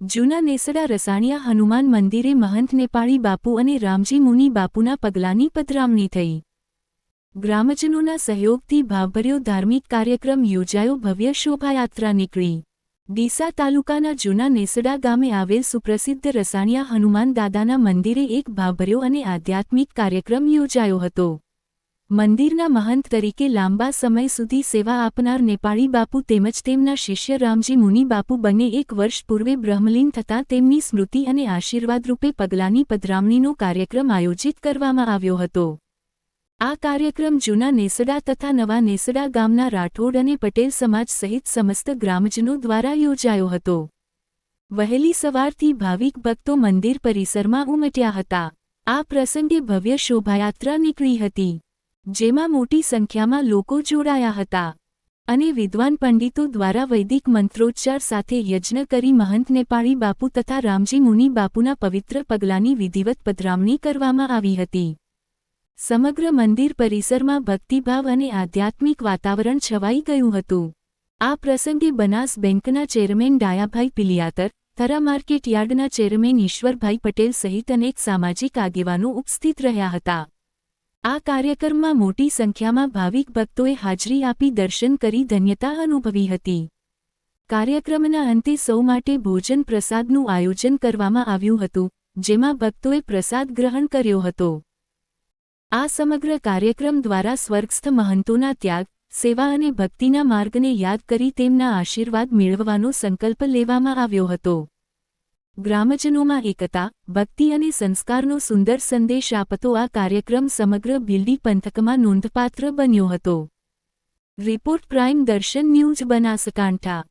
જૂના નેસડા રસાણિયા હનુમાન મંદિરે મહંત નેપાળી બાપુ અને રામજી મુનિ બાપુના પગલાંની પધરામણી થઈ. ગ્રામજનોના સહયોગથી ભાવભર્યો ધાર્મિક કાર્યક્રમ યોજાયો. ભવ્ય શોભાયાત્રા નીકળી. ડીસા તાલુકાના જૂના નેસડા ગામે આવેલ સુપ્રસિદ્ધ રસાણિયા હનુમાન દાદાના મંદિરે એક ભાવભર્યો અને આધ્યાત્મિક કાર્યક્રમ યોજાયો હતો. મંદિરના મહંત તરીકે લાંબા સમય સુધી સેવા આપનાર નેપાળી બાપુ તેમજ તેમના શિષ્ય રામજી મુનિ બાપુ બંને 1 વર્ષ પૂર્વે બ્રહ્મલીન થતાં તેમની સ્મૃતિ અને આશીર્વાદરૂપે પગલાંની પધરામણીનો કાર્યક્રમ આયોજિત કરવામાં આવ્યો હતો. આ કાર્યક્રમ જૂના નેસડા તથા નવા નેસડા ગામના રાઠોડ અને પટેલ સમાજ સહિત સમસ્ત ગ્રામજનો દ્વારા યોજાયો હતો. વહેલી સવારથી ભાવિક ભક્તો મંદિર પરિસરમાં ઉમટ્યા હતા. આ પ્રસંગે ભવ્ય શોભાયાત્રા નીકળી હતી, જેમાં મોટી સંખ્યામાં લોકો જોડાયા હતા અને વિદ્વાન પંડિતો દ્વારા વૈદિક મંત્રોચ્ચાર સાથે યજ્ઞ કરી મહંત નેપાળી બાપુ તથા રામજી મુનિ બાપુના પવિત્ર પગલાંની વિધિવત પધરામણી કરવામાં આવી હતી. સમગ્ર મંદિર પરિસરમાં ભક્તિભાવ અને આધ્યાત્મિક વાતાવરણ છવાઈ ગયું હતું. આ પ્રસંગે બનાસ બેંકના ચેરમેન ડાયાભાઈ પિલિયાતર, થરા માર્કેટ યાર્ડના ચેરમેન ઈશ્વરભાઈ પટેલ સહિત અનેક સામાજિક આગેવાનો ઉપસ્થિત રહ્યા હતા. આ કાર્યક્રમમાં મોટી સંખ્યામાં ભાવિક ભક્તોએ હાજરી આપી દર્શન કરી ધન્યતા અનુભવી હતી. કાર્યક્રમના અંતે સૌ માટે ભોજન પ્રસાદનું આયોજન કરવામાં આવ્યું હતું, જેમાં ભક્તોએ પ્રસાદ ગ્રહણ કર્યો હતો. આ સમગ્ર કાર્યક્રમ દ્વારા સ્વર્ગસ્થ મહંતોના ત્યાગ, સેવા અને ભક્તિના માર્ગને યાદ કરી તેમના આશીર્વાદ મેળવવાનો સંકલ્પ લેવામાં આવ્યો હતો. ગ્રામજનોમાં એકતા, ભક્તિ અને સંસ્કારનો સુંદર સંદેશ આપતો આ કાર્યક્રમ સમગ્ર ભીલડી પંથકમાં નોંધપાત્ર બન્યો હતો. રિપોર્ટ પ્રાઇમ દર્શન ન્યૂઝ બનાસકાંઠા.